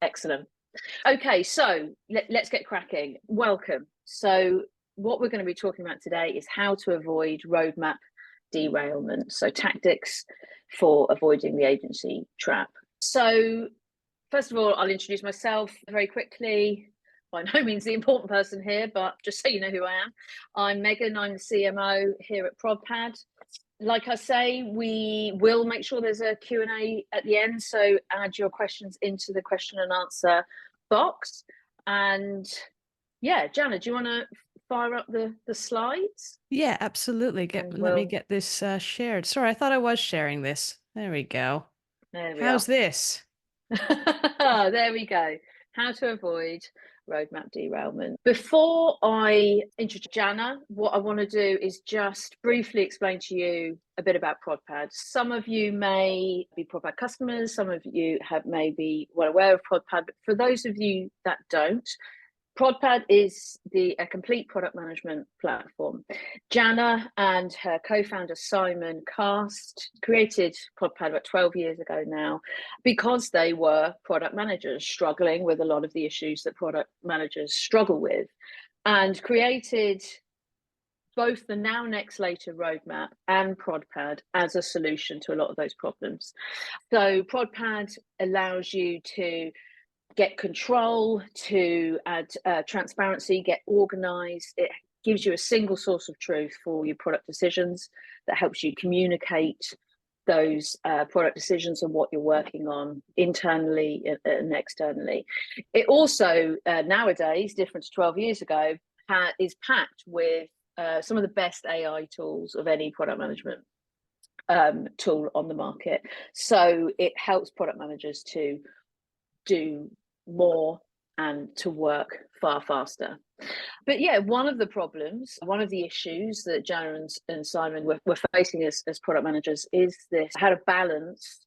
Excellent. Okay, so let's get cracking. Welcome. So, what we're going to be talking about today is how to avoid roadmap derailment. So, tactics for avoiding the agency trap. So, first of all, I'll introduce myself very quickly. By no means the important person here, but just so you know who I am. I'm Megan, I'm the CMO here at ProdPad. Like I say, we will make sure there's a Q&A at the end, so add your questions into the question and answer box. And yeah, Janna, do you want to fire up the slides? Yeah, absolutely. And Let me we'll, get this shared. Sorry, I thought I was sharing this. There we go. there we How's are. this? There we go. How to avoid roadmap derailment. Before I introduce Janna, what I want to do is just briefly explain to you a bit about ProdPad. Some of you may be ProdPad customers, some of you may be well aware of ProdPad, but for those of you that don't, ProdPad is a complete product management platform. Janna and her co-founder Simon Cast created ProdPad about 12 years ago now because they were product managers struggling with a lot of the issues that product managers struggle with, and created both the Now Next Later roadmap and ProdPad as a solution to a lot of those problems. So ProdPad allows you to get control, to add transparency, get organized. It gives you a single source of truth for your product decisions that helps you communicate those product decisions and what you're working on internally and externally. It also, nowadays, different to 12 years ago, is packed with some of the best AI tools of any product management tool on the market. So it helps product managers to do more and to work far faster. But yeah, one of the problems, one of the issues that Janna and Simon were facing as product managers is this: how to balance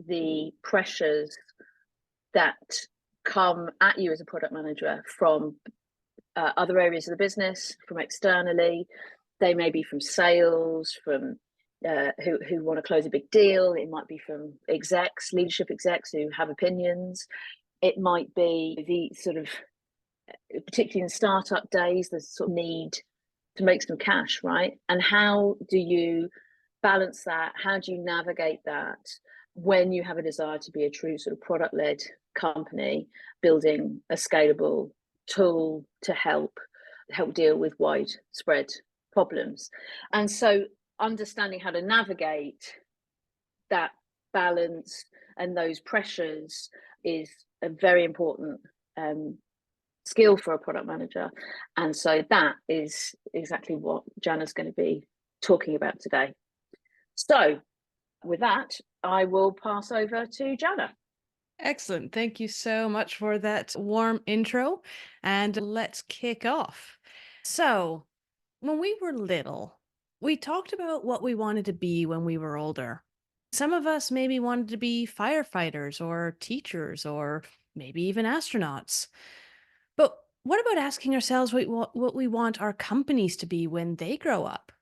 the pressures that come at you as a product manager from other areas of the business, from externally. They may be from sales, from who want to close a big deal. It might be from execs, leadership execs who have opinions. It might be the sort of, particularly in startup days, the sort of need to make some cash, right? And how do you balance that? How do you navigate that when you have a desire to be a true sort of product-led company, building a scalable tool to help deal with widespread problems? And so understanding how to navigate that balance and those pressures is a very important skill for a product manager. And so that is exactly what Janna's going to be talking about today. So with that, I will pass over to Janna. Excellent. Thank you so much for that warm intro. And let's kick off. So, when we were little, we talked about what we wanted to be when we were older. Some of us maybe wanted to be firefighters or teachers or maybe even astronauts. But what about asking ourselves what we want our companies to be when they grow up?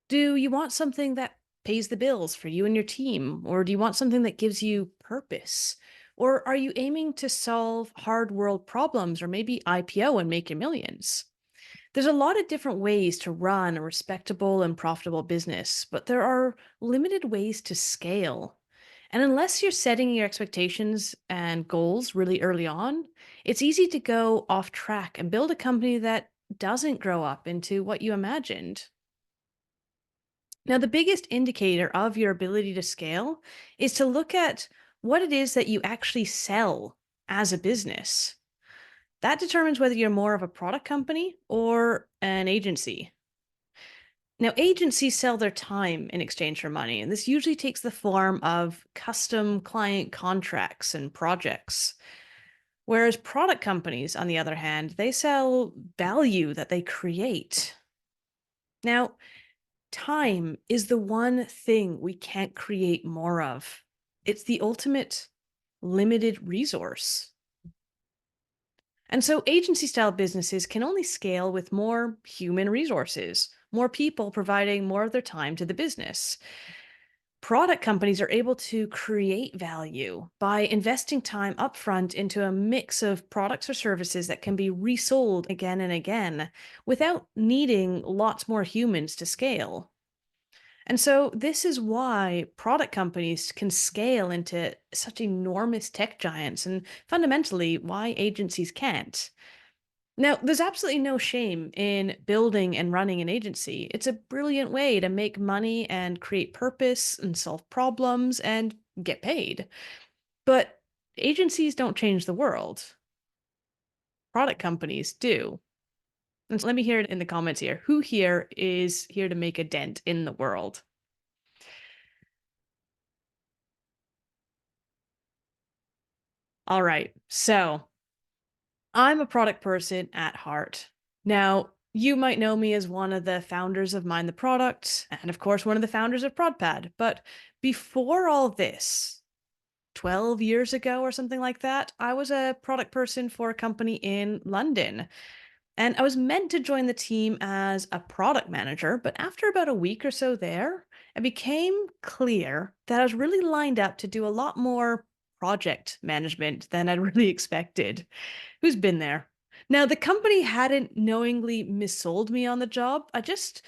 Do you want something that pays the bills for you and your team? Or do you want something that gives you purpose? Or are you aiming to solve hard world problems or maybe IPO and make your millions? There's a lot of different ways to run a respectable and profitable business, but there are limited ways to scale. And unless you're setting your expectations and goals really early on, it's easy to go off track and build a company that doesn't grow up into what you imagined. Now, the biggest indicator of your ability to scale is to look at what it is that you actually sell as a business. That determines whether you're more of a product company or an agency. Now, agencies sell their time in exchange for money, and this usually takes the form of custom client contracts and projects. Whereas product companies, on the other hand, they sell value that they create. Now, time is the one thing we can't create more of. It's the ultimate limited resource. And so agency style businesses can only scale with more human resources, more people providing more of their time to the business. Product companies are able to create value by investing time upfront into a mix of products or services that can be resold again and again without needing lots more humans to scale. And so, this is why product companies can scale into such enormous tech giants, and fundamentally, why agencies can't. Now, there's absolutely no shame in building and running an agency. It's a brilliant way to make money and create purpose and solve problems and get paid. But agencies don't change the world, product companies do. And so let me hear it in the comments here. Who here is here to make a dent in the world? All right. So I'm a product person at heart. Now, you might know me as one of the founders of Mind the Product, and of course, one of the founders of ProdPad. But before all this, 12 years ago or something like that, I was a product person for a company in London. And I was meant to join the team as a product manager, but after about a week or so there, it became clear that I was really lined up to do a lot more project management than I'd really expected. Who's been there? Now, the company hadn't knowingly missold me on the job. I just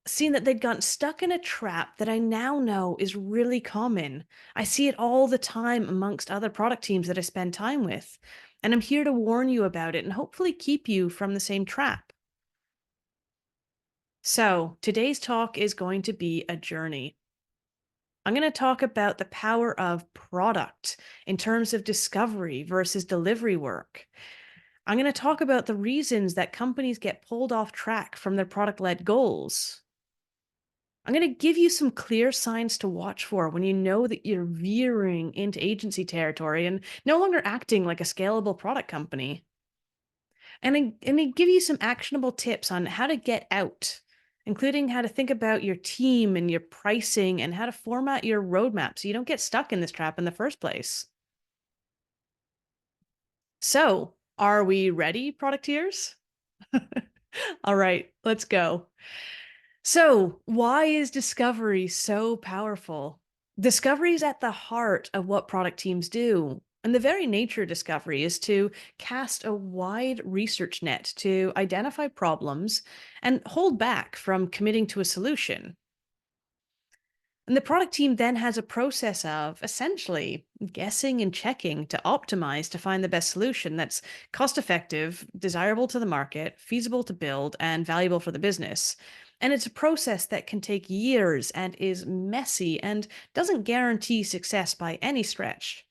seen that they'd gotten stuck in a trap that I now know is really common. I see it all the time amongst other product teams that I spend time with. And I'm here to warn you about it and hopefully keep you from the same trap. So, today's talk is going to be a journey. I'm going to talk about the power of product in terms of discovery versus delivery work. I'm going to talk about the reasons that companies get pulled off track from their product led goals. I'm going to give you some clear signs to watch for when you know that you're veering into agency territory and no longer acting like a scalable product company. And I give you some actionable tips on how to get out, including how to think about your team and your pricing and how to format your roadmap so you don't get stuck in this trap in the first place. So, are we ready, producteers? All right, let's go. So, why is discovery so powerful? Discovery is at the heart of what product teams do. And the very nature of discovery is to cast a wide research net to identify problems and hold back from committing to a solution. And the product team then has a process of essentially guessing and checking to optimize to find the best solution that's cost effective, desirable to the market, feasible to build, and valuable for the business. And it's a process that can take years and is messy and doesn't guarantee success by any stretch.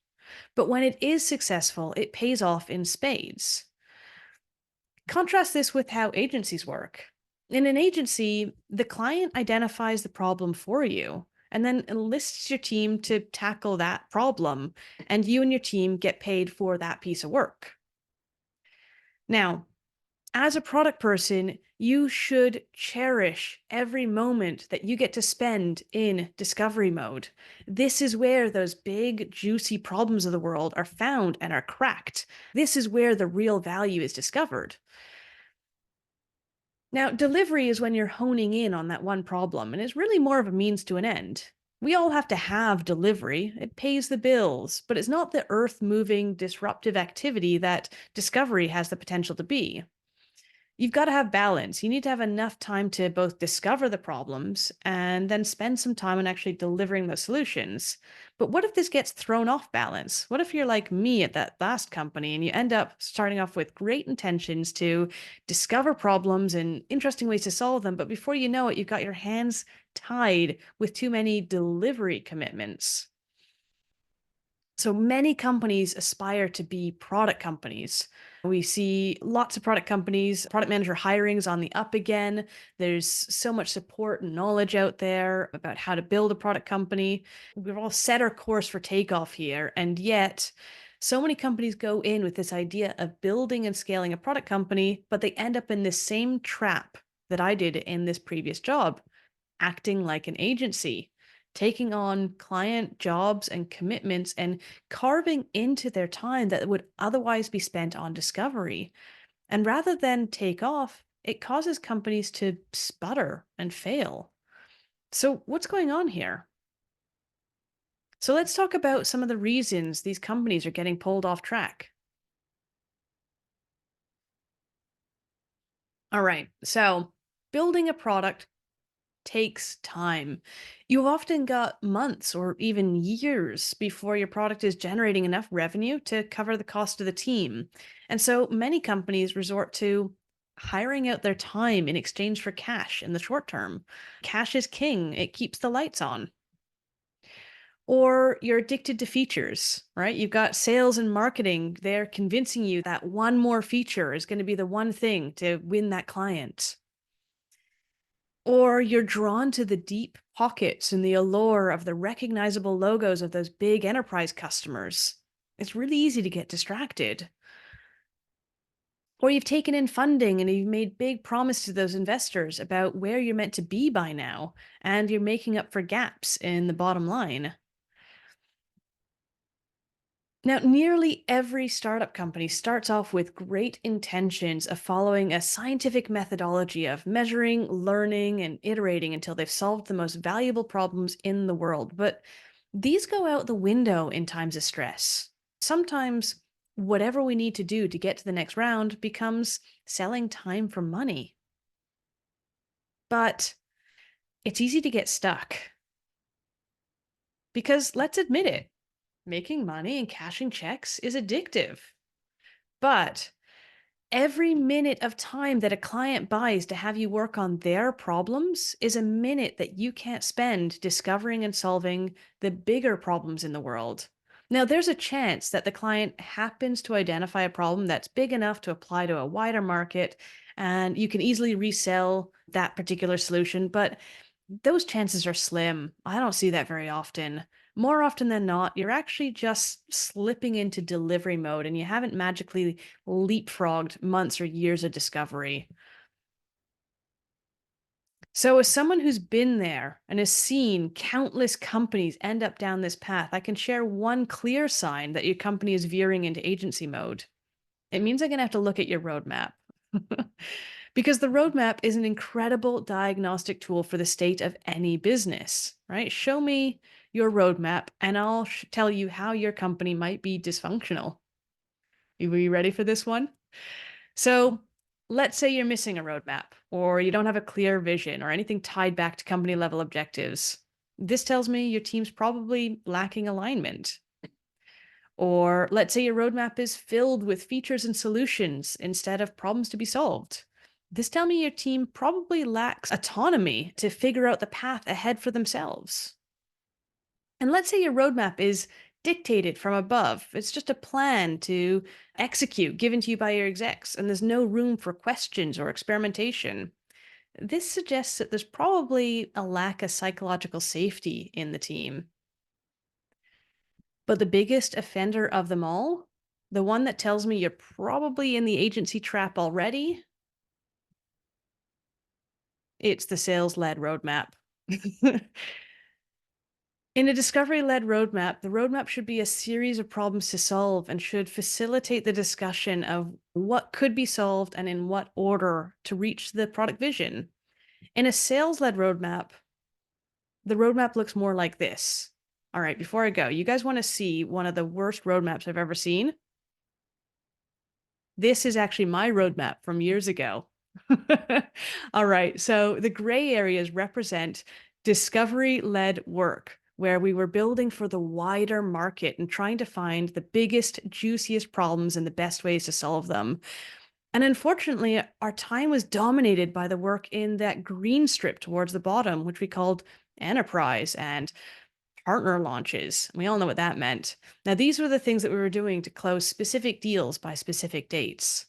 But when it is successful, it pays off in spades. Contrast this with how agencies work. In an agency, the client identifies the problem for you and then enlists your team to tackle that problem, and you and your team get paid for that piece of work. Now, as a product person, you should cherish every moment that you get to spend in discovery mode. This is where those big, juicy problems of the world are found and are cracked. This is where the real value is discovered. Now, delivery is when you're honing in on that one problem, and it's really more of a means to an end. We all have to have delivery, it pays the bills, but it's not the earth moving, disruptive activity that discovery has the potential to be. You've got to have balance. You need to have enough time to both discover the problems and then spend some time on actually delivering those solutions. But what if this gets thrown off balance? What if you're like me at that last company and you end up starting off with great intentions to discover problems and interesting ways to solve them, but before you know it, you've got your hands tied with too many delivery commitments? So many companies aspire to be product companies. We see lots of product companies, product manager hirings on the up again. There's so much support and knowledge out there about how to build a product company. We've all set our course for takeoff here. And yet, so many companies go in with this idea of building and scaling a product company, but they end up in this same trap that I did in this previous job, acting like an agency, taking on client jobs and commitments and carving into their time that would otherwise be spent on discovery. And rather than take off, it causes companies to sputter and fail. So, what's going on here? So let's talk about some of the reasons these companies are getting pulled off track. All right. So building a product takes time. You've often got months or even years before your product is generating enough revenue to cover the cost of the team. And so many companies resort to hiring out their time in exchange for cash in the short term. Cash is king, it keeps the lights on. Or you're addicted to features, right? You've got sales and marketing. They're convincing you that one more feature is going to be the one thing to win that client. Or you're drawn to the deep pockets and the allure of the recognizable logos of those big enterprise customers. It's really easy to get distracted. Or you've taken in funding and you've made big promise to those investors about where you're meant to be by now, and you're making up for gaps in the bottom line. Now, nearly every startup company starts off with great intentions of following a scientific methodology of measuring, learning, and iterating until they've solved the most valuable problems in the world. But these go out the window in times of stress. Sometimes, whatever we need to do to get to the next round becomes selling time for money. But it's easy to get stuck because let's admit it, making money and cashing checks is addictive. But every minute of time that a client buys to have you work on their problems is a minute that you can't spend discovering and solving the bigger problems in the world. Now, there's a chance that the client happens to identify a problem that's big enough to apply to a wider market, and you can easily resell that particular solution, but those chances are slim. I don't see that very often. More often than not, you're actually just slipping into delivery mode and you haven't magically leapfrogged months or years of discovery. So, as someone who's been there and has seen countless companies end up down this path, I can share one clear sign that your company is veering into agency mode. It means I'm going to have to look at your roadmap. Because the roadmap is an incredible diagnostic tool for the state of any business, right? Show me your roadmap and I'll tell you how your company might be dysfunctional. Are you ready for this one? So, let's say you're missing a roadmap or you don't have a clear vision or anything tied back to company level objectives. This tells me your team's probably lacking alignment. Or let's say your roadmap is filled with features and solutions instead of problems to be solved. This tells me your team probably lacks autonomy to figure out the path ahead for themselves. And let's say your roadmap is dictated from above. It's just a plan to execute given to you by your execs, and there's no room for questions or experimentation. This suggests that there's probably a lack of psychological safety in the team. But the biggest offender of them all, the one that tells me you're probably in the agency trap already, it's the sales led roadmap. In a discovery led roadmap, the roadmap should be a series of problems to solve and should facilitate the discussion of what could be solved and in what order to reach the product vision. In a sales led roadmap, the roadmap looks more like this. All right, before I go, you guys want to see one of the worst roadmaps I've ever seen? This is actually my roadmap from years ago. All right. So the gray areas represent discovery led work, where we were building for the wider market and trying to find the biggest, juiciest problems and the best ways to solve them. And unfortunately, our time was dominated by the work in that green strip towards the bottom, which we called enterprise and partner launches. We all know what that meant. Now, these were the things that we were doing to close specific deals by specific dates.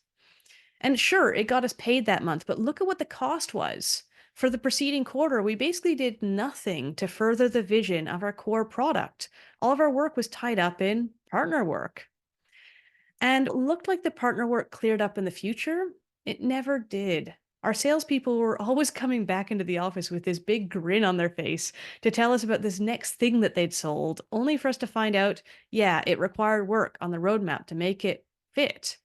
And sure, it got us paid that month, but look at what the cost was. For the preceding quarter, we basically did nothing to further the vision of our core product. All of our work was tied up in partner work. And looked like the partner work cleared up in the future. It never did. Our salespeople were always coming back into the office with this big grin on their face to tell us about this next thing that they'd sold, only for us to find out, yeah, it required work on the roadmap to make it fit.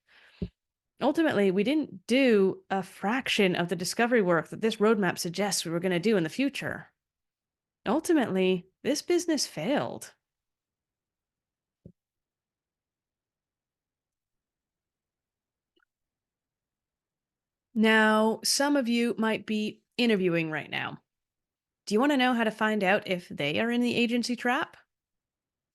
Ultimately, we didn't do a fraction of the discovery work that this roadmap suggests we were going to do in the future. Ultimately, this business failed. Now, some of you might be interviewing right now. Do you want to know how to find out if they are in the agency trap?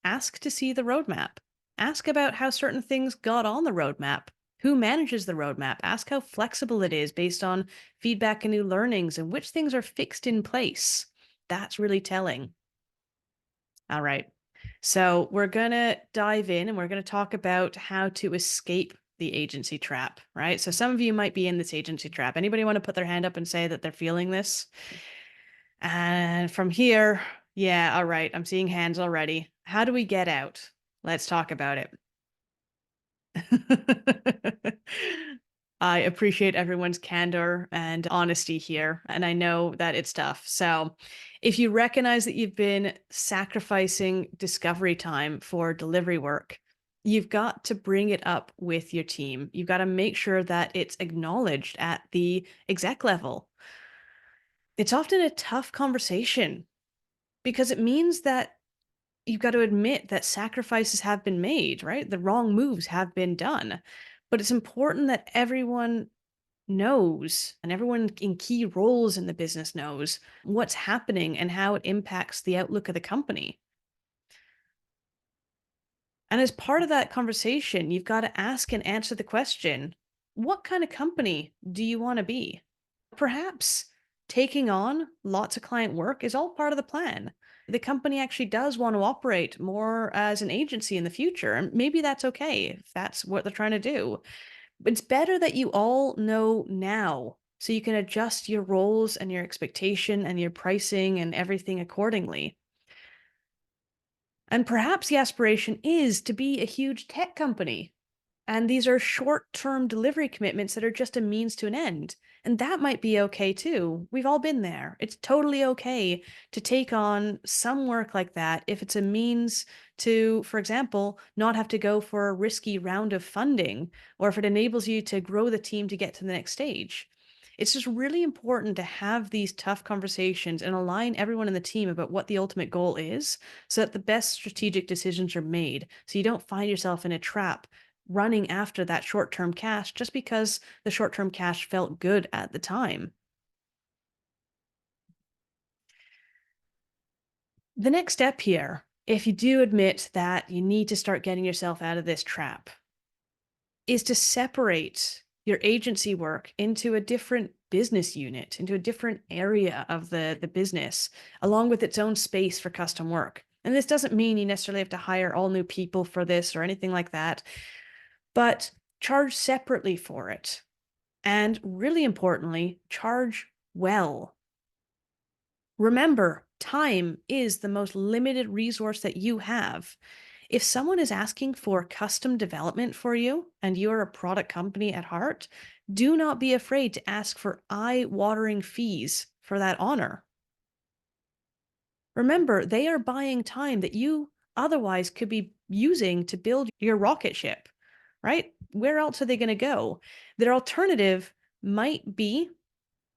Ask to see the roadmap. Ask about how certain things got on the roadmap. Who manages the roadmap? Ask how flexible it is based on feedback and new learnings and which things are fixed in place. That's really telling. All right. So we're going to dive in and we're going to talk about how to escape the agency trap, right? So some of you might be in this agency trap. Anybody want to put their hand up and say that they're feeling this? And from here, yeah, all right. I'm seeing hands already. How do we get out? Let's talk about it. I appreciate everyone's candor and honesty here, and I know that it's tough. So, if you recognize that you've been sacrificing discovery time for delivery work, you've got to bring it up with your team. You've got to make sure that it's acknowledged at the exec level. It's often a tough conversation because it means that you've got to admit that sacrifices have been made, right? The wrong moves have been done. But it's important that everyone knows and everyone in key roles in the business knows what's happening and how it impacts the outlook of the company. And as part of that conversation, you've got to ask and answer the question, what kind of company do you want to be? Perhaps taking on lots of client work is all part of the plan. The company actually does want to operate more as an agency in the future, and maybe that's okay if that's what they're trying to do. But it's better that you all know now so you can adjust your roles and your expectation and your pricing and everything accordingly. And perhaps the aspiration is to be a huge tech company. And these are short term delivery commitments that are just a means to an end. And that might be okay too. We've all been there. It's totally okay to take on some work like that if it's a means to, for example, not have to go for a risky round of funding, or if it enables you to grow the team to get to the next stage. It's just really important to have these tough conversations and align everyone in the team about what the ultimate goal is so that the best strategic decisions are made. So you don't find yourself in a trap running after that short term cash just because the short term cash felt good at the time. The next step here, if you do admit that you need to start getting yourself out of this trap, is to separate your agency work into a different business unit, into a different area of the business, along with its own space for custom work. And this doesn't mean you necessarily have to hire all new people for this or anything like that, but charge separately for it. And really importantly, charge well. Remember, time is the most limited resource that you have. If someone is asking for custom development for you and you're a product company at heart, do not be afraid to ask for eye-watering fees for that honor. Remember, they are buying time that you otherwise could be using to build your rocket ship, right? Where else are they going to go? Their alternative might be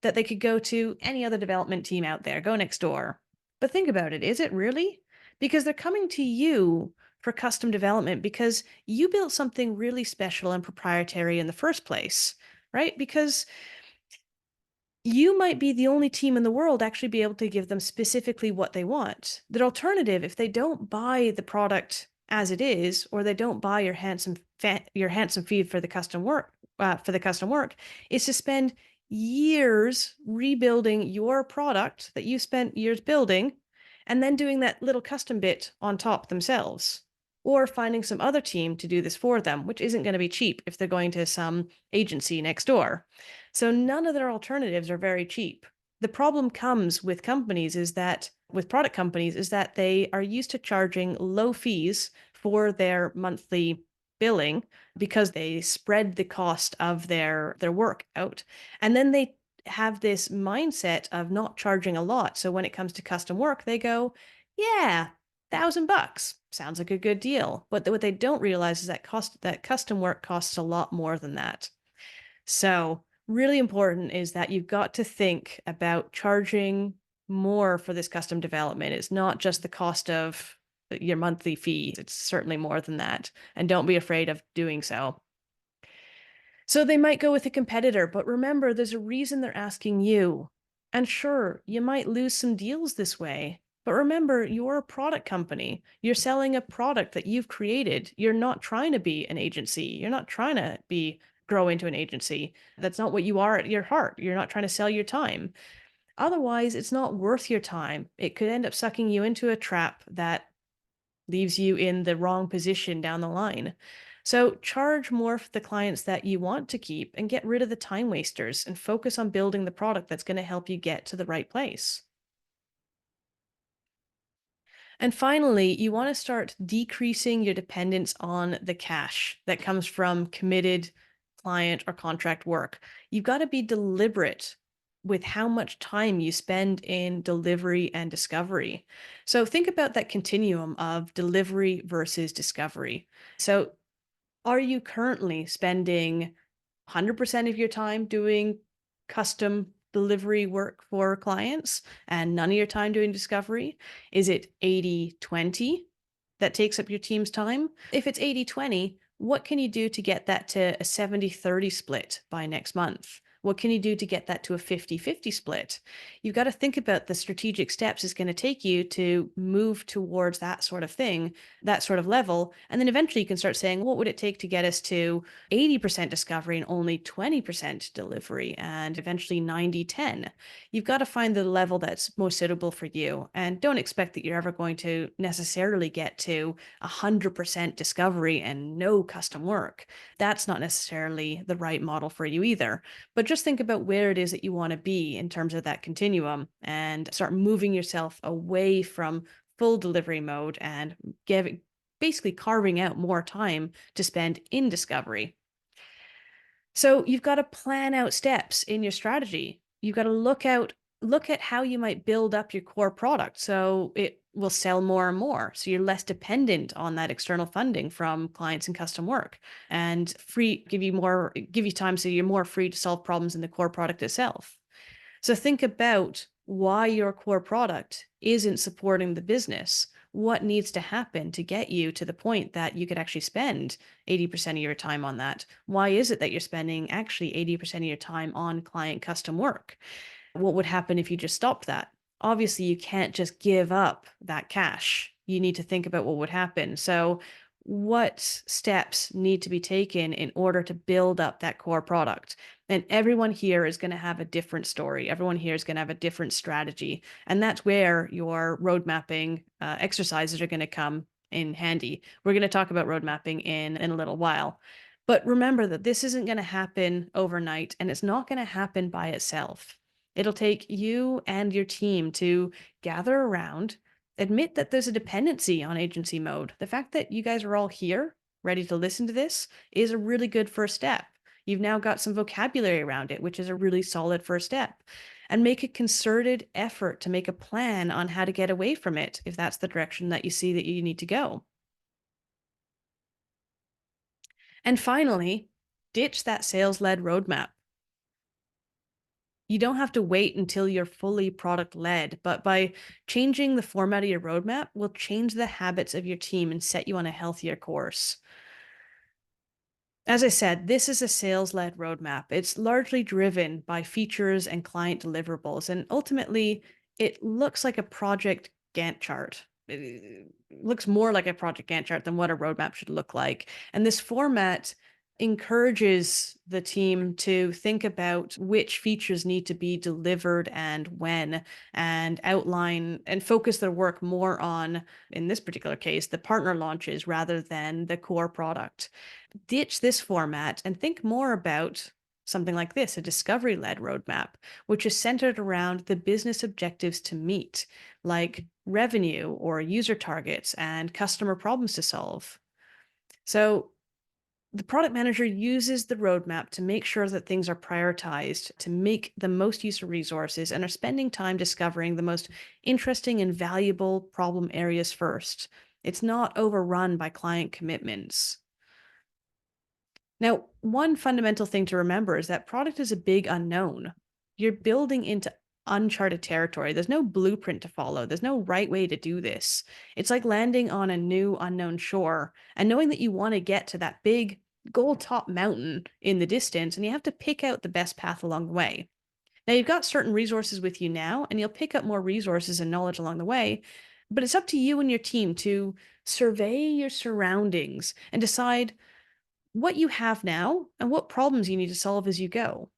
that they could go to any other development team out there, go next door. But think about it, is it really? Because they're coming to you for custom development because you built something really special and proprietary in the first place, right? Because you might be the only team in the world actually be able to give them specifically what they want. The alternative, if they don't buy the product as it is, or they don't buy your handsome fee for the custom work, is to spend years rebuilding your product that you spent years building, and then doing that little custom bit on top themselves, or finding some other team to do this for them, which isn't going to be cheap if they're going to some agency next door. So none of their alternatives are very cheap. The problem comes with companies is that with product companies is that they are used to charging low fees for their monthly billing because they spread the cost of their work out. And then they have this mindset of not charging a lot. So when it comes to custom work, they go, yeah, $1,000 sounds like a good deal. But what they don't realize is that custom work costs a lot more than that. So really important is that you've got to think about charging more for this custom development. It's not just the cost of your monthly fee. It's certainly more than that. And don't be afraid of doing so. So they might go with a competitor, but remember, there's a reason they're asking you. And sure, you might lose some deals this way, but remember, you're a product company. You're selling a product that you've created. You're not trying to be an agency. You're not trying to be grow into an agency. That's not what you are at your heart. You're not trying to sell your time. Otherwise, it's not worth your time. It could end up sucking you into a trap that leaves you in the wrong position down the line. So charge more for the clients that you want to keep and get rid of the time wasters and focus on building the product that's going to help you get to the right place. And finally, you want to start decreasing your dependence on the cash that comes from committed client or contract work. You've got to be deliberate with how much time you spend in delivery and discovery. So think about that continuum of delivery versus discovery. So are you currently spending 100% of your time doing custom delivery work for clients and none of your time doing discovery? Is it 80-20 that takes up your team's time? If it's 80-20, what can you do to get that to a 70-30 split by next month? What can you do to get that to a 50-50 split? You've got to think about the strategic steps it's going to take you to move towards that sort of thing, that sort of level. And then eventually you can start saying, what would it take to get us to 80% discovery and only 20% delivery, and eventually 90-10? You've got to find the level that's most suitable for you. And don't expect that you're ever going to necessarily get to 100% discovery and no custom work. That's not necessarily the right model for you either. But just think about where it is that you want to be in terms of that continuum and start moving yourself away from full delivery mode and basically carving out more time to spend in discovery. So you've got to plan out steps in your strategy. You've got to look at how you might build up your core product so it will sell more and more. So you're less dependent on that external funding from clients and custom work, and give you time so you're more free to solve problems in the core product itself. So think about why your core product isn't supporting the business. What needs to happen to get you to the point that you could actually spend 80% of your time on that? Why is it that you're spending actually 80% of your time on client custom work? What would happen if you just stopped that? Obviously, you can't just give up that cash. You need to think about what would happen. So, what steps need to be taken in order to build up that core product? And everyone here is going to have a different story. Everyone here is going to have a different strategy. And that's where your road mapping exercises are going to come in handy. We're going to talk about road mapping in a little while. But remember that this isn't going to happen overnight, and it's not going to happen by itself. It'll take you and your team to gather around, admit that there's a dependency on agency mode. The fact that you guys are all here, ready to listen to this, is a really good first step. You've now got some vocabulary around it, which is a really solid first step. And make a concerted effort to make a plan on how to get away from it if that's the direction that you see that you need to go. And finally, ditch that sales led roadmap. You don't have to wait until you're fully product led, but by changing the format of your roadmap will change the habits of your team and set you on a healthier course. As I said, this is a sales led roadmap. It's largely driven by features and client deliverables, and ultimately, it looks like a project Gantt chart. It looks more like a project Gantt chart than what a roadmap should look like. And this format encourages the team to think about which features need to be delivered and when, and outline and focus their work more on, in this particular case, the partner launches rather than the core product. Ditch this format and think more about something like this, a discovery led roadmap, which is centered around the business objectives to meet, like revenue or user targets and customer problems to solve. So the product manager uses the roadmap to make sure that things are prioritized, to make the most use of resources, and are spending time discovering the most interesting and valuable problem areas first. It's not overrun by client commitments. Now, one fundamental thing to remember is that product is a big unknown. You're building into uncharted territory. There's no blueprint to follow. There's no right way to do this. It's like landing on a new unknown shore and knowing that you want to get to that big goal top mountain in the distance, and you have to pick out the best path along the way. Now, you've got certain resources with you now, and you'll pick up more resources and knowledge along the way, but it's up to you and your team to survey your surroundings and decide what you have now and what problems you need to solve as you go.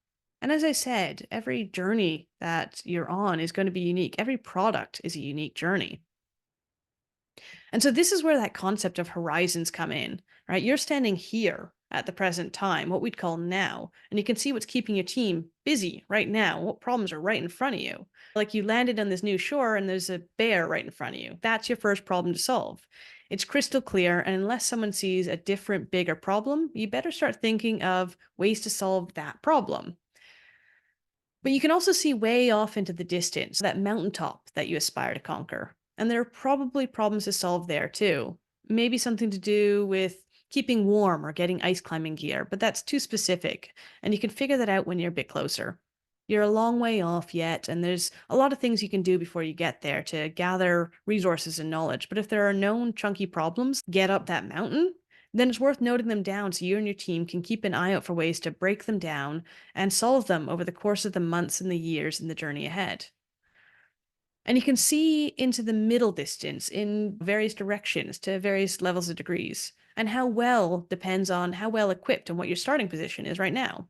And as I said, every journey that you're on is going to be unique. Every product is a unique journey. And so this is where that concept of horizons come in, right? You're standing here at the present time, what we'd call now, and you can see what's keeping your team busy right now, what problems are right in front of you. Like you landed on this new shore and there's a bear right in front of you. That's your first problem to solve. It's crystal clear, and unless someone sees a different, bigger problem, you better start thinking of ways to solve that problem. But you can also see way off into the distance, that mountaintop that you aspire to conquer. And there are probably problems to solve there too. Maybe something to do with keeping warm or getting ice climbing gear, but that's too specific. And you can figure that out when you're a bit closer. You're a long way off yet, and there's a lot of things you can do before you get there to gather resources and knowledge. But if there are known chunky problems, get up that mountain, then it's worth noting them down so you and your team can keep an eye out for ways to break them down and solve them over the course of the months and the years in the journey ahead. And you can see into the middle distance in various directions to various levels of degrees. And how well depends on how well equipped and what your starting position is right now.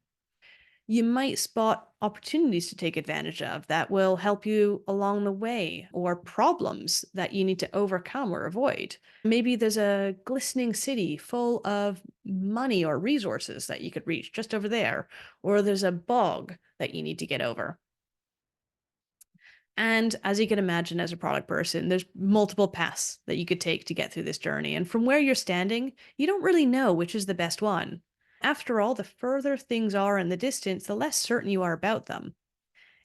You might spot opportunities to take advantage of that will help you along the way, or problems that you need to overcome or avoid. Maybe there's a glistening city full of money or resources that you could reach just over there, or there's a bog that you need to get over. And as you can imagine, as a product person, there's multiple paths that you could take to get through this journey. And from where you're standing, you don't really know which is the best one. After all, the further things are in the distance, the less certain you are about them.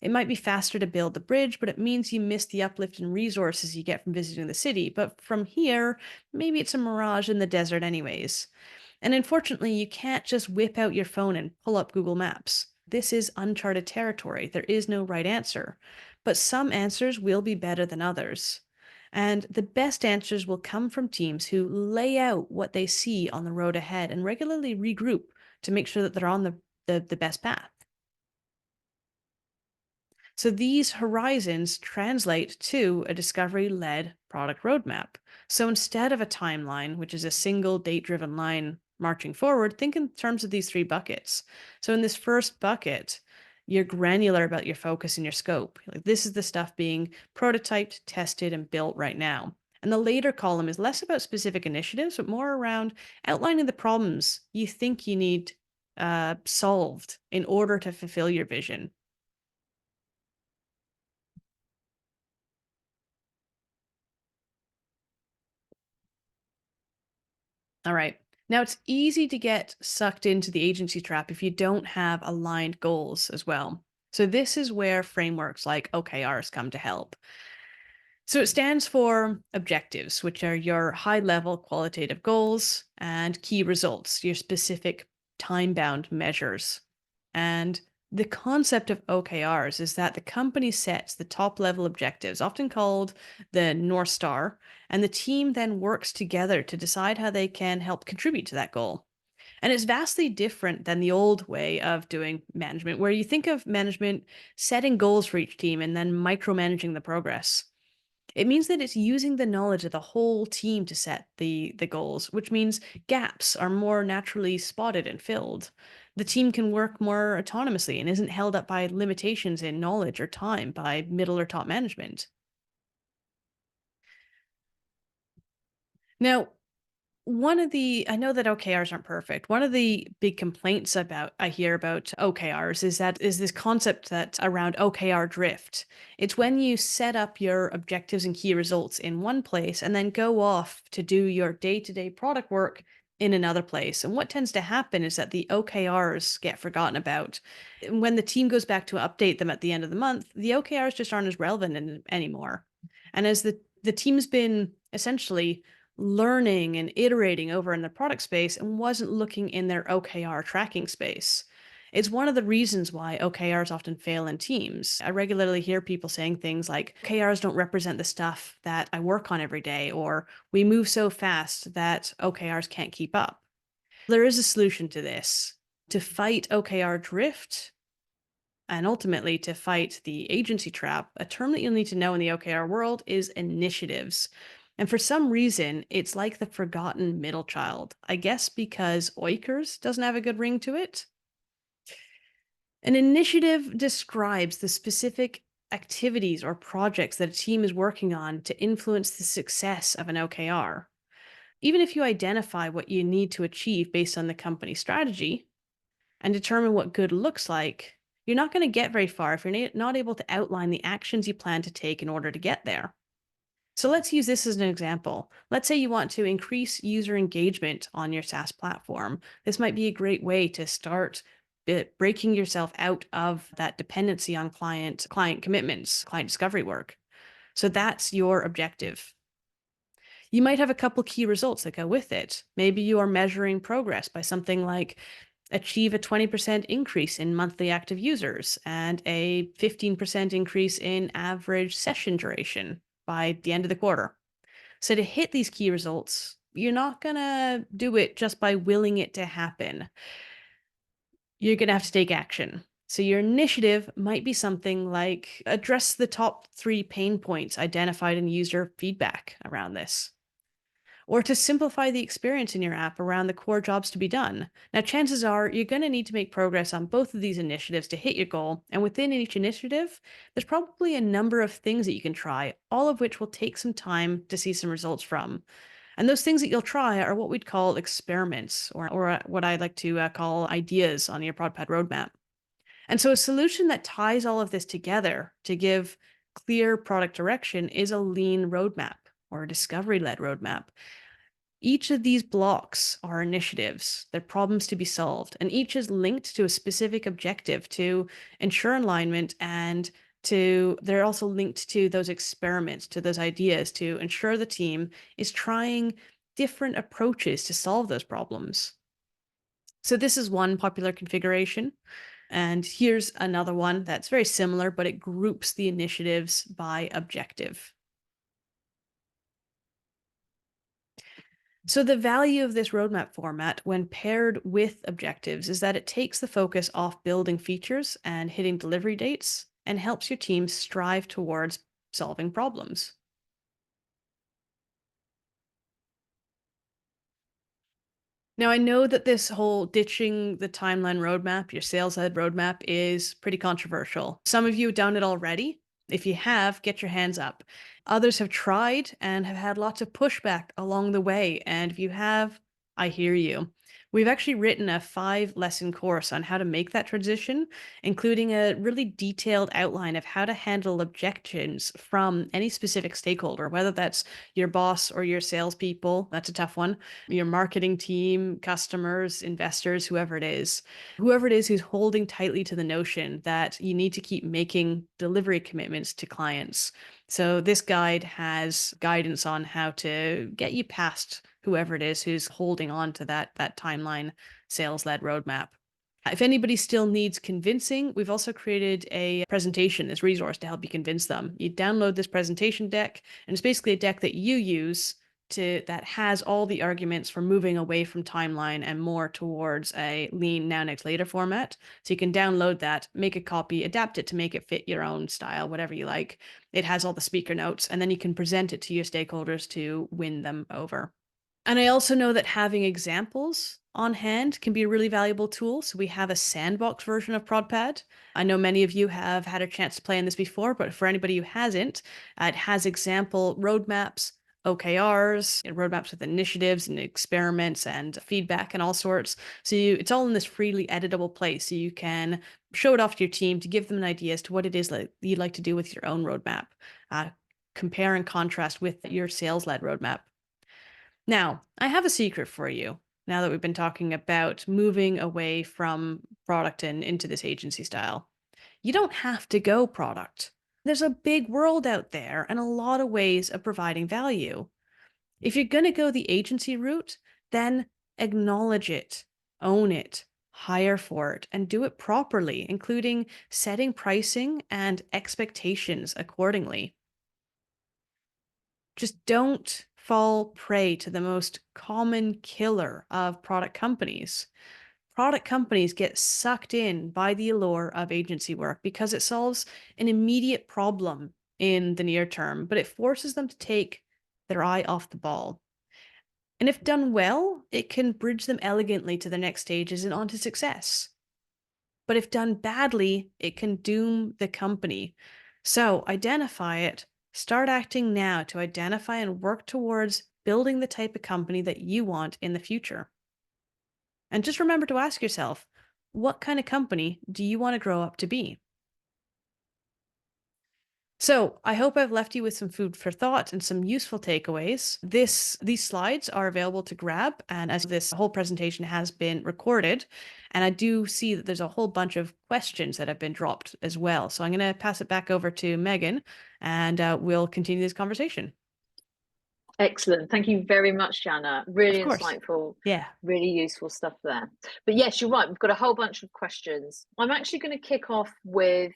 It might be faster to build the bridge, but it means you miss the uplift in resources you get from visiting the city. But from here, maybe it's a mirage in the desert, anyways. And unfortunately, you can't just whip out your phone and pull up Google Maps. This is uncharted territory. There is no right answer. But some answers will be better than others. And the best answers will come from teams who lay out what they see on the road ahead and regularly regroup to make sure that they're on the best path. So these horizons translate to a discovery led product roadmap. So instead of a timeline, which is a single date driven line marching forward, think in terms of these three buckets. So in this first bucket, you're granular about your focus and your scope. Like this is the stuff being prototyped, tested, and built right now. And the later column is less about specific initiatives, but more around outlining the problems you think you need solved in order to fulfill your vision. All right. Now it's easy to get sucked into the agency trap if you don't have aligned goals as well. So this is where frameworks like OKRs come to help. So it stands for objectives, which are your high level qualitative goals, and key results, your specific time bound measures. And the concept of OKRs is that the company sets the top level objectives, often called the North Star, and the team then works together to decide how they can help contribute to that goal. And it's vastly different than the old way of doing management, where you think of management setting goals for each team and then micromanaging the progress. It means that it's using the knowledge of the whole team to set the goals, which means gaps are more naturally spotted and filled. The team can work more autonomously and isn't held up by limitations in knowledge or time by middle or top management. Now, I know that OKRs aren't perfect. One of the big complaints about I hear about OKRs is this concept that around OKR drift. It's when you set up your objectives and key results in one place and then go off to do your day-to-day product work in another place. And what tends to happen is that the OKRs get forgotten about. When the team goes back to update them at the end of the month, the OKRs just aren't as relevant anymore. And as the team's been essentially learning and iterating over in the product space and wasn't looking in their OKR tracking space. It's one of the reasons why OKRs often fail in teams. I regularly hear people saying things like, OKRs don't represent the stuff that I work on every day, or we move so fast that OKRs can't keep up. There is a solution to this. To fight OKR drift, and ultimately, to fight the agency trap, a term that you'll need to know in the OKR world is initiatives. And for some reason, it's like the forgotten middle child. I guess because Oikers doesn't have a good ring to it. An initiative describes the specific activities or projects that a team is working on to influence the success of an OKR. Even if you identify what you need to achieve based on the company strategy, and determine what good looks like, you're not going to get very far if you're not able to outline the actions you plan to take in order to get there. So let's use this as an example. Let's say you want to increase user engagement on your SaaS platform. This might be a great way to start breaking yourself out of that dependency on client commitments, client discovery work. So that's your objective. You might have a couple key results that go with it. Maybe you are measuring progress by something like achieve a 20% increase in monthly active users and a 15% increase in average session duration by the end of the quarter. So to hit these key results, you're not going to do it just by willing it to happen. You're going to have to take action. So your initiative might be something like address the top 3 pain points identified in user feedback around this, or to simplify the experience in your app around the core jobs to be done. Now, chances are you're going to need to make progress on both of these initiatives to hit your goal. And within each initiative, there's probably a number of things that you can try, all of which will take some time to see some results from. And those things that you'll try are what we'd call experiments, or what I like to call ideas on your ProdPad roadmap. And so a solution that ties all of this together to give clear product direction is a lean roadmap or a discovery-led roadmap. Each of these blocks are initiatives, they're problems to be solved, and each is linked to a specific objective to ensure alignment, and they're also linked to those experiments, to those ideas to ensure the team is trying different approaches to solve those problems. So this is one popular configuration. And here's another one that's very similar, but it groups the initiatives by objective. So the value of this roadmap format when paired with objectives is that it takes the focus off building features and hitting delivery dates and helps your team strive towards solving problems. Now, I know that this whole ditching the timeline roadmap, your sales led roadmap, is pretty controversial. Some of you have done it already. If you have, get your hands up. Others have tried and have had lots of pushback along the way. And if you have, I hear you. We've actually written a 5-lesson course on how to make that transition, including a really detailed outline of how to handle objections from any specific stakeholder, whether that's your boss or your salespeople. That's a tough one, your marketing team, customers, investors, whoever it is who's holding tightly to the notion that you need to keep making delivery commitments to clients. So this guide has guidance on how to get you past whoever it is who's holding on to that timeline sales-led roadmap. If anybody still needs convincing, we've also created a presentation, this resource to help you convince them. You download this presentation deck, and it's basically a deck that you use that has all the arguments for moving away from timeline and more towards a lean now, next, later format. So you can download that, make a copy, adapt it to make it fit your own style, whatever you like. It has all the speaker notes, and then you can present it to your stakeholders to win them over. And I also know that having examples on hand can be a really valuable tool. So we have a sandbox version of ProdPad. I know many of you have had a chance to play in this before, but for anybody who hasn't, it has example roadmaps, OKRs, roadmaps with initiatives and experiments and feedback and all sorts. So it's all in this freely editable place. So you can show it off to your team to give them an idea as to what it is that you'd like to do with your own roadmap. Compare and contrast with your sales-led roadmap. Now, I have a secret for you. Now that we've been talking about moving away from product and into this agency style, you don't have to go product. There's a big world out there and a lot of ways of providing value. If you're going to go the agency route, then acknowledge it, own it, hire for it, and do it properly, including setting pricing and expectations accordingly. Just don't fall prey to the most common killer of product companies. Product companies get sucked in by the allure of agency work because it solves an immediate problem in the near term, but it forces them to take their eye off the ball. And if done well, it can bridge them elegantly to the next stages and onto success. But if done badly, it can doom the company. So identify it, start acting now to identify and work towards building the type of company that you want in the future. And just remember to ask yourself, what kind of company do you want to grow up to be? So, I hope I've left you with some food for thought and some useful takeaways. These slides are available to grab, and as this whole presentation has been recorded, and I do see that there's a whole bunch of questions that have been dropped as well. So I'm going to pass it back over to Megan, and we'll continue this conversation. Excellent. Thank you very much, Janna. Of Really course. insightful, Yeah. really useful stuff there. But yes, you're right. We've got a whole bunch of questions. I'm actually going to kick off with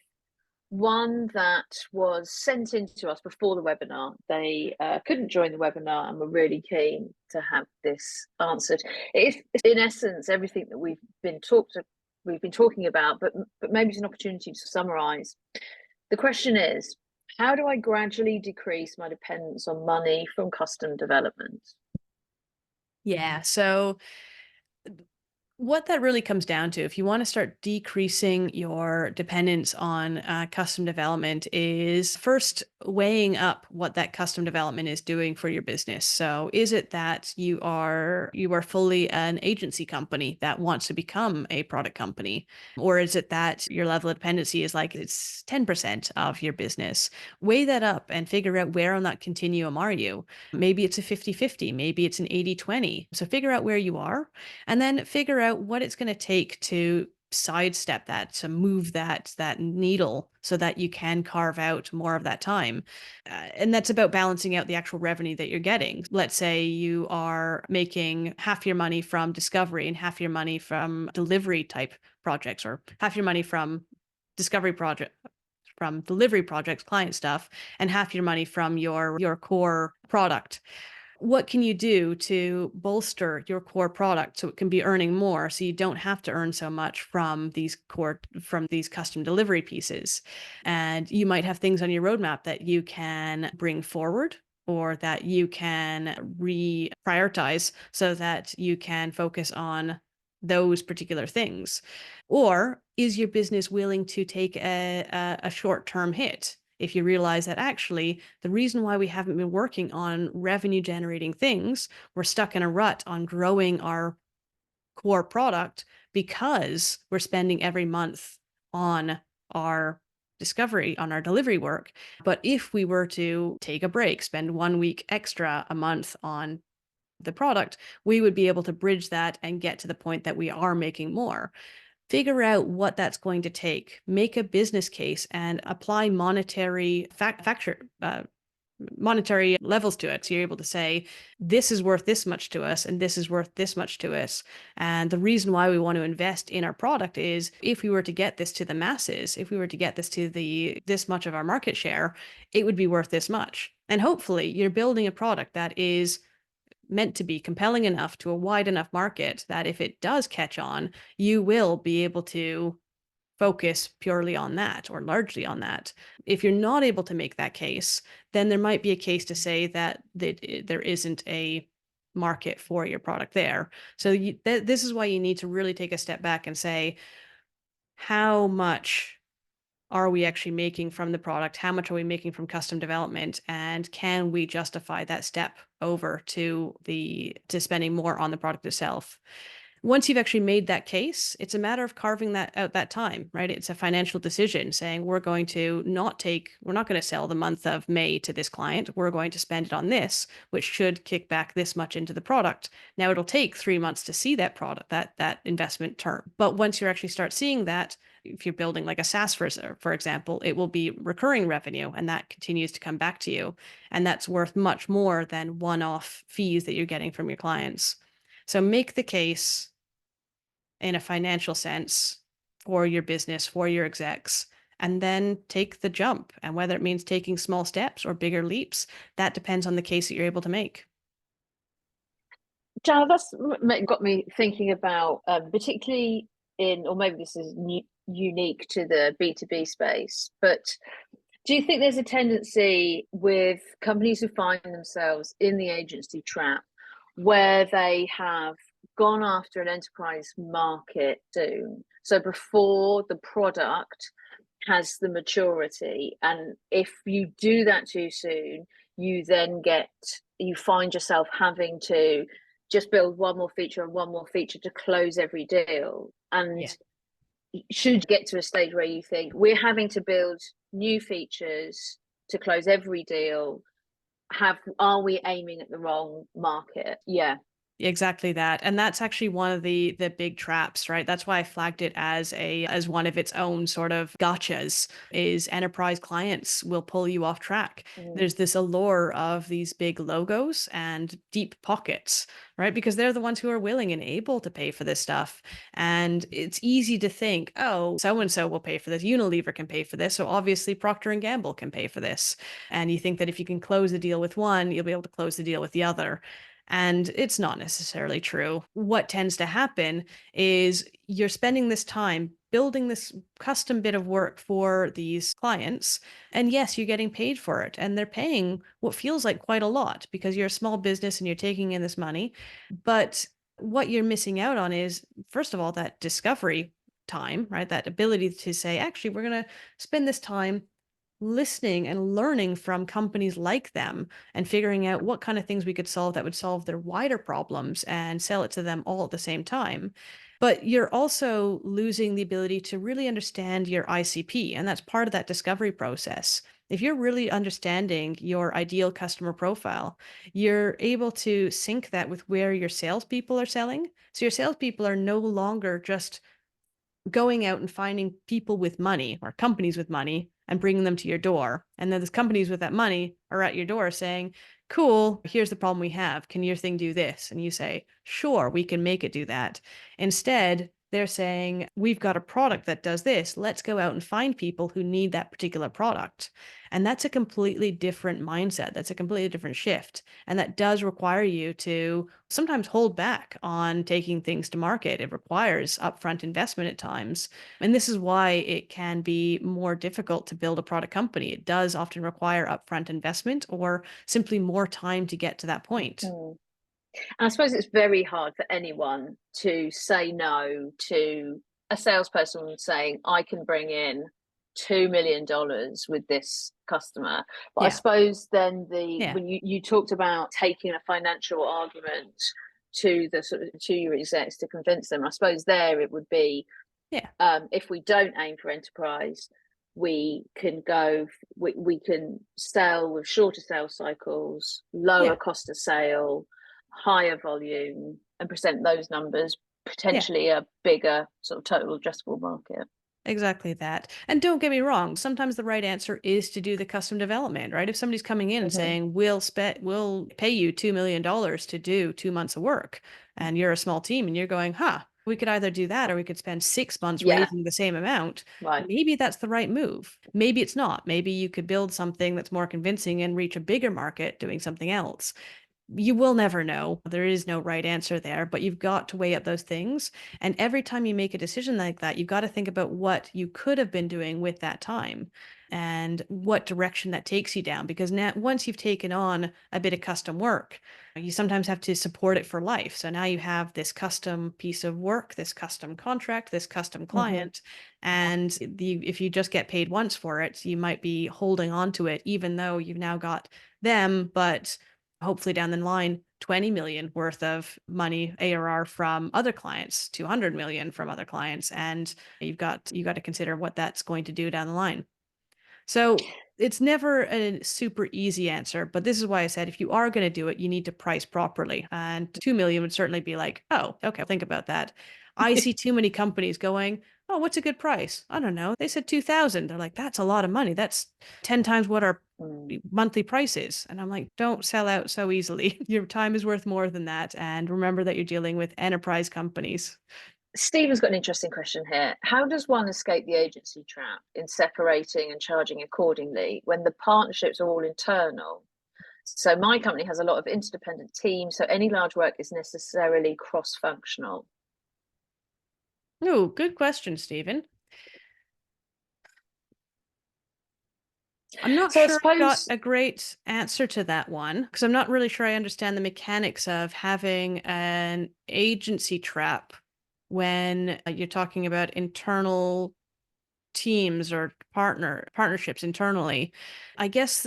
one that was sent in to us before the webinar. They couldn't join the webinar and were really keen to have this answered. It's in essence everything that we've been talking about, but maybe it's an opportunity to summarize. The question is, how do I gradually decrease my dependence on money from custom development? Yeah. So what that really comes down to, if you want to start decreasing your dependence on custom development, is first weighing up what that custom development is doing for your business. So, is it that you are fully an agency company that wants to become a product company, or is it that your level of dependency is like it's 10% of your business? Weigh that up and figure out where on that continuum are you. Maybe it's a 50-50, maybe it's an 80-20. So, figure out where you are and then figure out what it's going to take to sidestep that, to move that needle so that you can carve out more of that time. And that's about balancing out the actual revenue that you're getting. Let's say you are making half your money from discovery and half your money from delivery type projects, or half your money from discovery project from delivery projects, client stuff, and half your money from your core product. What can you do to bolster your core product so it can be earning more, so you don't have to earn so much from these custom delivery pieces? And you might have things on your roadmap that you can bring forward or that you can reprioritize so that you can focus on those particular things. Or is your business willing to take a short-term hit if you realize that actually the reason why we haven't been working on revenue generating things, we're stuck in a rut on growing our core product because we're spending every month on our discovery, on our delivery work. But if we were to take a break, spend 1 week extra a month on the product, we would be able to bridge that and get to the point that we are making more. Figure out what that's going to take, make a business case, and apply monetary levels to it. So you're able to say, this is worth this much to us, and this is worth this much to us. And the reason why we want to invest in our product is if we were to get this to the masses, if we were to get this to this much of our market share, it would be worth this much. And hopefully you're building a product that is meant to be compelling enough to a wide enough market that if it does catch on, you will be able to focus purely on that or largely on that. If you're not able to make that case, then there might be a case to say that there isn't a market for your product there. So this is why you need to really take a step back and say, how much are we actually making from the product? How much are we making from custom development? And can we justify that step over to spending more on the product itself? Once you've actually made that case, it's a matter of carving that out that time, right? It's a financial decision saying we're not going to sell the month of May to this client. We're going to spend it on this, which should kick back this much into the product. Now it'll take 3 months to see that product, that investment turn. But once you actually start seeing that, if you're building like a SaaS, for example, it will be recurring revenue and that continues to come back to you. And that's worth much more than one-off fees that you're getting from your clients. So make the case in a financial sense for your business, for your execs, and then take the jump. And whether it means taking small steps or bigger leaps, that depends on the case that you're able to make. Janna, that's got me thinking about particularly in, or maybe this is unique to the B2B space, but do you think there's a tendency with companies who find themselves in the agency trap where they have gone after an enterprise market soon? So before the product has the maturity, and if you do that too soon, you find yourself having to just build one more feature and one more feature to close every deal. And Yeah. should get to a stage where you think we're having to build new features to close every deal, are we aiming at the wrong market? Yeah. Exactly that. And that's actually one of the big traps, right? That's why I flagged it as one of its own sort of gotchas is enterprise clients will pull you off track. Mm. There's this allure of these big logos and deep pockets, right? Because they're the ones who are willing and able to pay for this stuff. And it's easy to think, oh, so and so will pay for this. Unilever can pay for this. So obviously Procter and Gamble can pay for this. And you think that if you can close the deal with one, you'll be able to close the deal with the other. And it's not necessarily true. What tends to happen is you're spending this time building this custom bit of work for these clients. And yes, you're getting paid for it. And they're paying what feels like quite a lot because you're a small business and you're taking in this money. But what you're missing out on is, first of all, that discovery time, right? That ability to say, actually, we're going to spend this time listening and learning from companies like them and figuring out what kind of things we could solve that would solve their wider problems and sell it to them all at the same time. But you're also losing the ability to really understand your ICP, and that's part of that discovery process. If you're really understanding your ideal customer profile, you're able to sync that with where your salespeople are selling. So your salespeople are no longer just going out and finding people with money or companies with money and bringing them to your door. And then those companies with that money are at your door saying, cool, here's the problem we have. Can your thing do this? And you say, sure, we can make it do that. Instead, they're saying, we've got a product that does this. Let's go out and find people who need that particular product. And that's a completely different mindset. That's a completely different shift. And that does require you to sometimes hold back on taking things to market. It requires upfront investment at times. And this is why it can be more difficult to build a product company. It does often require upfront investment or simply more time to get to that point. Mm. And I suppose it's very hard for anyone to say no to a salesperson saying, I can bring in $2 million with this customer. But I Yeah. suppose then Yeah. when you talked about taking a financial argument to the sort of to your execs to convince them, I suppose there it would be Yeah. if we don't aim for enterprise, we can sell with shorter sales cycles, Yeah. lower cost of sale, higher volume, and present those numbers, Yeah. potentially a bigger sort of total addressable market. Exactly that. And don't get me wrong, sometimes the right answer is to do the custom development, right? If somebody's coming in and Mm-hmm. saying, we'll pay you $2 million to do 2 months of work, and you're a small team and you're going, huh, we could either do that or we could spend 6 months Yeah, raising the same amount. right. Maybe that's the right move. Maybe it's not. Maybe you could build something that's more convincing and reach a bigger market doing something else. You will never know. There is no right answer there, but you've got to weigh up those things. And every time you make a decision like that, you've got to think about what you could have been doing with that time and what direction that takes you down. Because now, once you've taken on a bit of custom work, you sometimes have to support it for life. So now you have this custom piece of work, this custom contract, this custom Mm-hmm. client. And if you just get paid once for it, you might be holding on to it, even though you've now got them, but hopefully down the line 20 million worth of money ARR from other clients, 200 million from other clients, and you got to consider what that's going to do down the line. So it's never a super easy answer, but this is why I said if you are going to do it, you need to price properly. And 2 million would certainly be like, oh, okay, I'll think about that. I see too many companies going, oh, what's a good price? I don't know. They said 2,000. They're like, that's a lot of money. That's 10 times what our Mm. monthly price is. And I'm like, don't sell out so easily. Your time is worth more than that. And remember that you're dealing with enterprise companies. Stephen's got an interesting question here. How does one escape the agency trap in separating and charging accordingly when the partnerships are all internal? So my company has a lot of interdependent teams. So any large work is necessarily cross-functional. Oh, good question, Stephen. I'm not So I sure I got suppose, a great answer to that one because I'm not really sure I understand the mechanics of having an agency trap when you're talking about internal teams or partnerships internally. I guess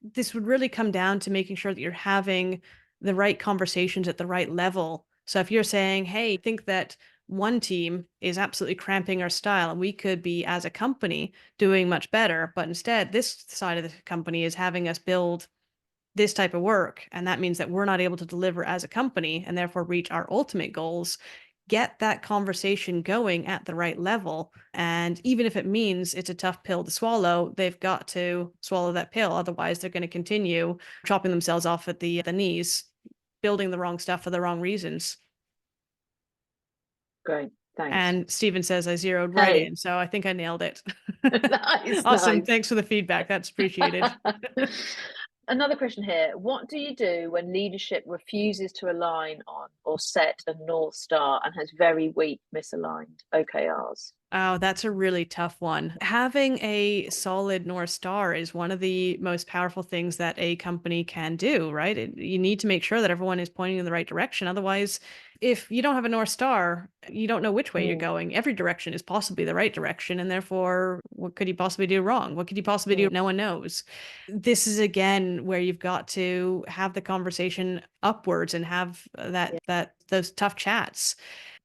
this would really come down to making sure that you're having the right conversations at the right level. So if you're saying, hey, I think that one team is absolutely cramping our style and we could be as a company doing much better, but instead this side of the company is having us build this type of work. And that means that we're not able to deliver as a company and therefore reach our ultimate goals. Get that conversation going at the right level. And even if it means it's a tough pill to swallow, they've got to swallow that pill. Otherwise, they're going to continue chopping themselves off at the knees, building the wrong stuff for the wrong reasons. great, thanks. And Steven says I zeroed right Hey, in. So I think I nailed it. nice, Awesome. nice. Thanks for the feedback. That's appreciated. Another question here. What do you do when leadership refuses to align on or set a North Star and has very weak misaligned OKRs? Oh, that's a really tough one. Having a solid North Star is one of the most powerful things that a company can do, right? You need to make sure that everyone is pointing in the right direction. Otherwise, if you don't have a North Star, you don't know which way you're Mm, going. Every direction is possibly the right direction. And therefore, what could you possibly do wrong? What could you possibly do? mm, No one knows. This is again where you've got to have the conversation upwards and have yeah. those tough chats.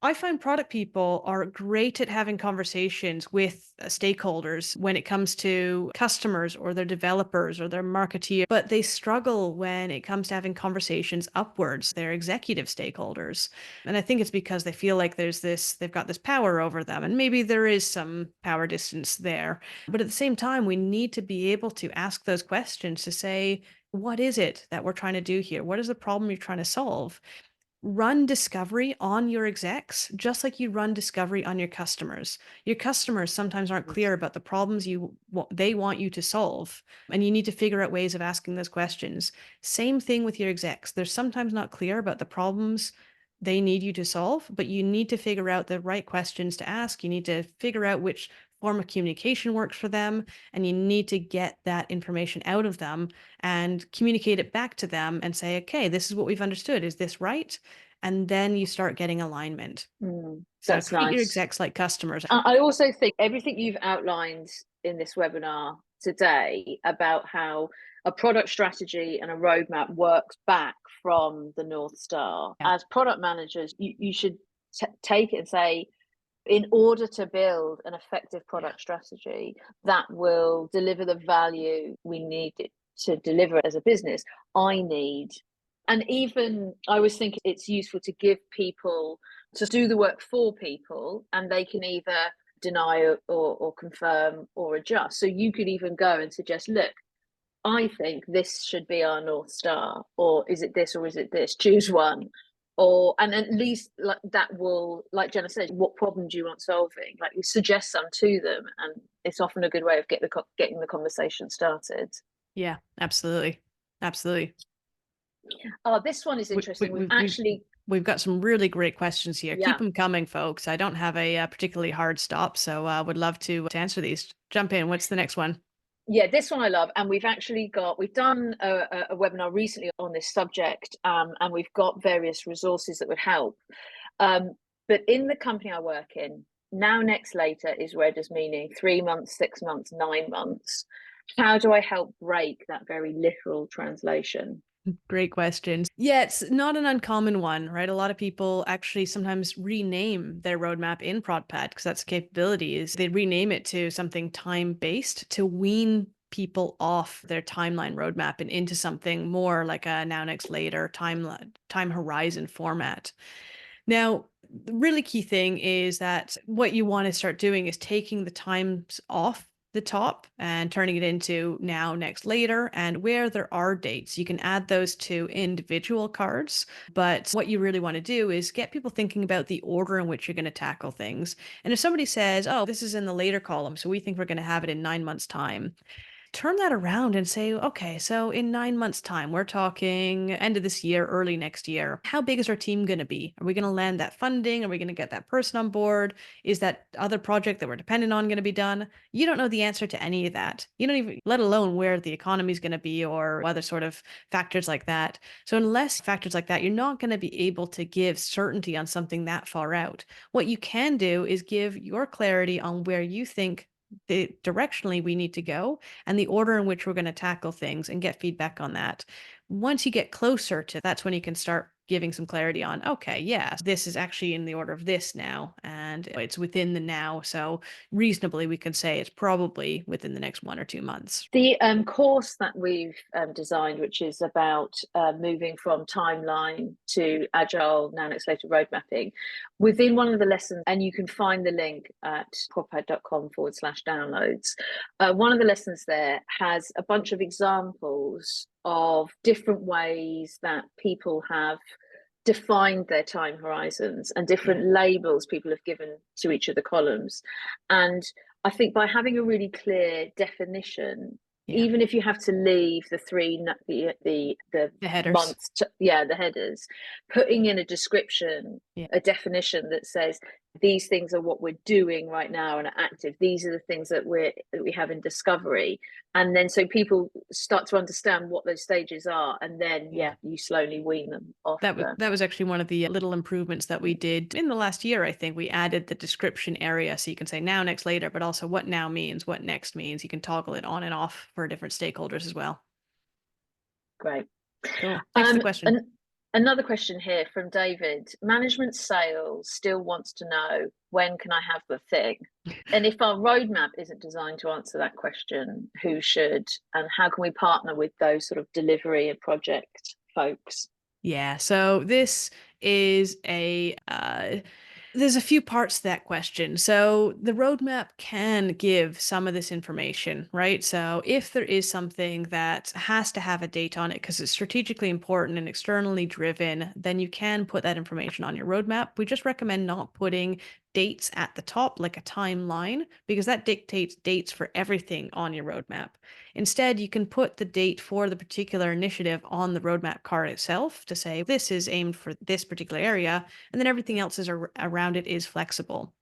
I find product people are great at having conversations with stakeholders when it comes to customers or their developers or their marketeer, but they struggle when it comes to having conversations upwards, their executive stakeholders. And I think it's because they feel like they've got this power over them. And maybe there is some power distance there. But at the same time, we need to be able to ask those questions to say, what is it that we're trying to do here? What is the problem you're trying to solve? Run discovery on your execs just like you run discovery on your customers. Your customers sometimes aren't clear about the problems they want you to solve, and you need to figure out ways of asking those questions. Same thing with your execs. They're sometimes not clear about the problems they need you to solve, but you need to figure out the right questions to ask. You need to figure out which form of communication works for them, and you need to get that information out of them and communicate it back to them and say, okay, this is what we've understood. Is this right? And then you start getting alignment. So That's treat your nice. execs like customers. I also think everything you've outlined in this webinar today about how a product strategy and a roadmap works back from the North Star. Yeah. As product managers, you should take it and say, in order to build an effective Yeah. product strategy that will deliver the value we need it to deliver as a business, I need, and even I was thinking it's useful to give people to do the work for people, and they can either deny or confirm or adjust. So you could even go and suggest, look, I think this should be our North Star, or is it this or is it this? Choose one. Or and at least like that will, like Jenna said, what problem do you want solving? Like you suggest some to them, and it's often a good way of getting the conversation started. Yeah, absolutely. Absolutely. Oh, this one is We, we, interesting. We've we, we've, actually, we've got some really great questions here. Keep yeah, them coming, folks. I don't have a, particularly hard stop, so I would love to answer these. Jump in. What's the next one? yeah, this one I love, and we've done a webinar recently on this subject, and we've got various resources that would help. But in the company I work in, now, next, later is read as meaning 3 months, 6 months, 9 months. How do I help break that very literal translation? Great questions. Yeah, it's not an uncommon one, right? A lot of people actually sometimes rename their roadmap in ProdPad because that's the capability is they rename it to something time-based to wean people off their timeline roadmap and into something more like a now, next, later time horizon format. Now, the really key thing is that what you want to start doing is taking the times off the top and turning it into now, next, later. And where there are dates, you can add those to individual cards. But what you really want to do is get people thinking about the order in which you're going to tackle things. And if somebody says, oh, this is in the later column, so we think we're going to have it in 9 months' time, turn that around and say, okay, so in 9 months' time, we're talking end of this year, early next year. How big is our team going to be? Are we going to land that funding? Are we going to get that person on board? Is that other project that we're dependent on going to be done? You don't know the answer to any of that. You don't even, let alone where the economy is going to be or other sort of factors like that. So, unless factors like that, you're not going to be able to give certainty on something that far out. What you can do is give your clarity on where you think the directionally we need to go and the order in which we're going to tackle things and get feedback on that. Once you get closer to that's when you can start giving some clarity on, okay, yes, this is actually in the order of this now and it's within the now. So reasonably we can say it's probably within the next 1 or 2 months. The course that we've designed, which is about moving from timeline to agile now next later road mapping, within one of the lessons, and you can find the link at prodpad.com/downloads. One of the lessons there has a bunch of examples of different ways that people have defined their time horizons and different labels people have given to each of the columns. And I think by having a really clear definition, Yeah. even if you have to leave the The headers. months the headers, putting in a description, Yeah. a definition that says these things are what we're doing right now and are active, these are the things that we have in discovery, and then so people start to understand what those stages are, and then Yeah. you slowly wean them off That was actually one of the little improvements that we did in the last year. I think we added the description area so you can say now, next, later, but also what now means, what next means. You can toggle it on and off for different stakeholders as well. Great. Cool. Thanks for the question. And another question here from David. Management sales still wants to know, when can I have the thing? And if our roadmap isn't designed to answer that question, who should? And how can we partner with those sort of delivery and project folks? Yeah, so this is there's a few parts to that question. So the roadmap can give some of this information, right? So if there is something that has to have a date on it because it's strategically important and externally driven, then you can put that information on your roadmap. We just recommend not putting dates at the top like a timeline because that dictates dates for everything on your roadmap. Instead, you can put the date for the particular initiative on the roadmap card itself to say this is aimed for this particular area, and then everything else is around it is flexible.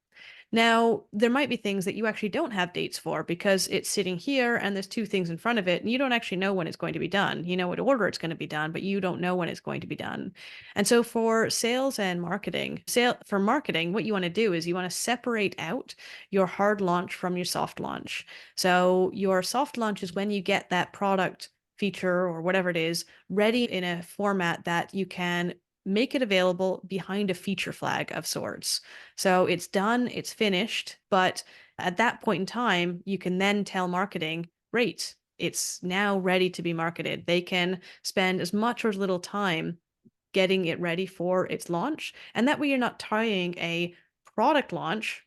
Now, there might be things that you actually don't have dates for because it's sitting here and there's two things in front of it, and you don't actually know when it's going to be done. You know what order it's going to be done, but you don't know when it's going to be done. And so for sales and marketing, for marketing, what you want to do is you want to separate out your hard launch from your soft launch. So your soft launch is when you get that product feature or whatever it is ready in a format that you can make it available behind a feature flag of sorts. So it's done, it's finished, but at that point in time, you can then tell marketing, great, it's now ready to be marketed. They can spend as much or as little time getting it ready for its launch. And that way you're not tying a product launch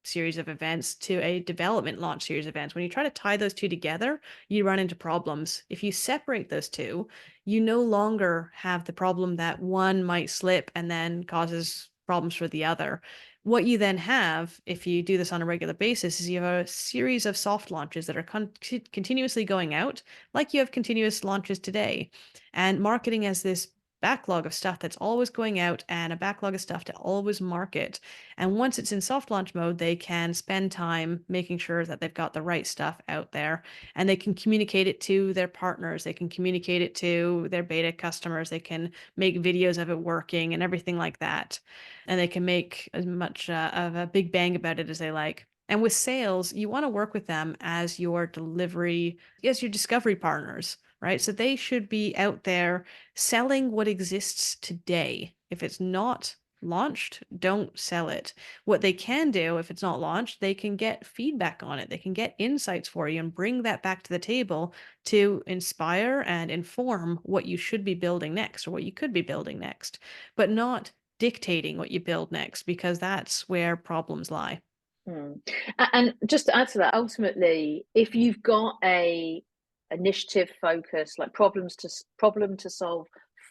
series of events to a development launch series of events. When you try to tie those two together, you run into problems. If you separate those two, you no longer have the problem that one might slip and then causes problems for the other. What you then have, if you do this on a regular basis, is you have a series of soft launches that are continuously going out, like you have continuous launches today. And marketing as this backlog of stuff that's always going out and a backlog of stuff to always market. And once it's in soft launch mode, they can spend time making sure that they've got the right stuff out there and they can communicate it to their partners. They can communicate it to their beta customers. They can make videos of it working and everything like that. And they can make as much of a big bang about it as they like. And with sales, you want to work with them as your discovery partners, right? So they should be out there selling what exists today. If it's not launched, don't sell it. What they can do, if it's not launched, they can get feedback on it. They can get insights for you and bring that back to the table to inspire and inform what you should be building next or what you could be building next, but not dictating what you build next because that's where problems lie. And just to add to that, ultimately, if you've got a initiative focus, like problem to solve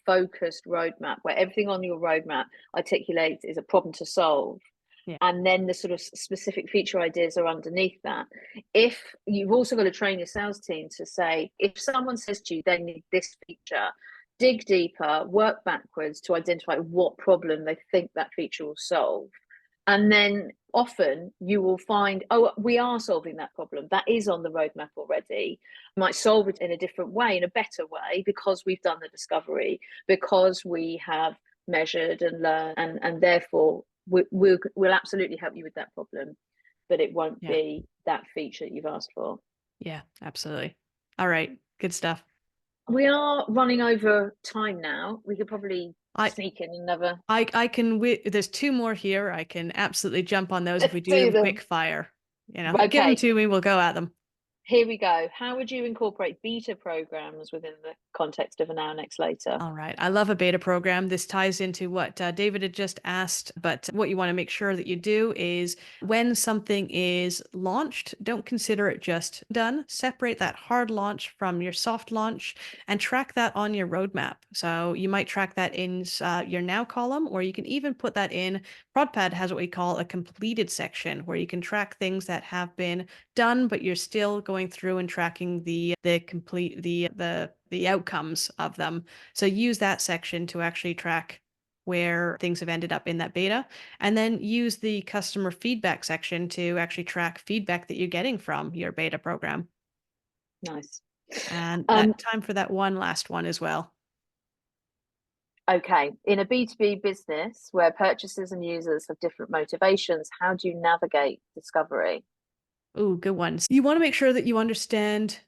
focused roadmap, where everything on your roadmap articulates is a problem to solve, Yeah. and then the sort of specific feature ideas are underneath that. If you've also got to train your sales team to say, if someone says to you they need this feature, dig deeper, work backwards to identify what problem they think that feature will solve. And then often you will find, oh, we are solving that problem. That is on the roadmap already. Might solve it in a different way, in a better way, because we've done the discovery, because we have measured and learned, and therefore we'll absolutely help you with that problem, but it won't Yeah. be that feature that you've asked for. Yeah, absolutely. All right. Good stuff. We are running over time now. We could probably I sneak in another. I can there's two more here. I can absolutely jump on those if we Let's do do them them. quick fire. Give them Okay, to me, we'll go at them. here we go. How would you incorporate beta programs within the context of an Now Next Later? All right. I love a beta program. This ties into what David had just asked, but what you want to make sure that you do is when something is launched, don't consider it just done. Separate that hard launch from your soft launch and track that on your roadmap. So you might track that in your now column, or you can even put that in. ProdPad has what we call a completed section where you can track things that have been done, but you're still going through and tracking the complete the outcomes of them. So use that section to actually track where things have ended up in that beta, and then use the customer feedback section to actually track feedback that you're getting from your beta program. Nice. And Um, that time for that one last one as well. okay, in a B2B business where purchasers and users have different motivations, how do you navigate discovery? Ooh, good ones. You want to make sure that you understand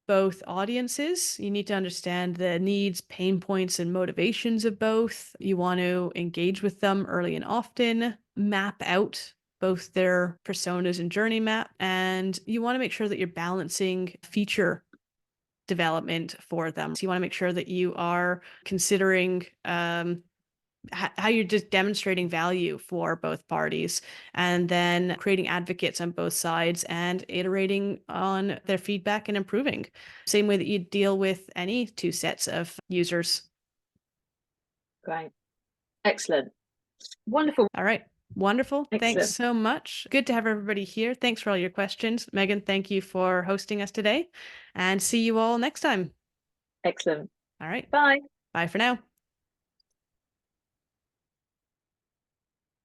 both audiences. You need to understand the needs, pain points, and motivations of both. You want to engage with them early and often, map out both their personas and journey map, and you want to make sure that you're balancing feature development for them. So you want to make sure that you are considering how you're just demonstrating value for both parties, and then creating advocates on both sides and iterating on their feedback and improving. Same way that you deal with any two sets of users. Great. Excellent. Wonderful. All right. Wonderful. Thanks Excellent. so much. Good to have everybody here. Thanks for all your questions. Megan, thank you for hosting us today, and see you all next time. Excellent. All right. Bye. Bye for now.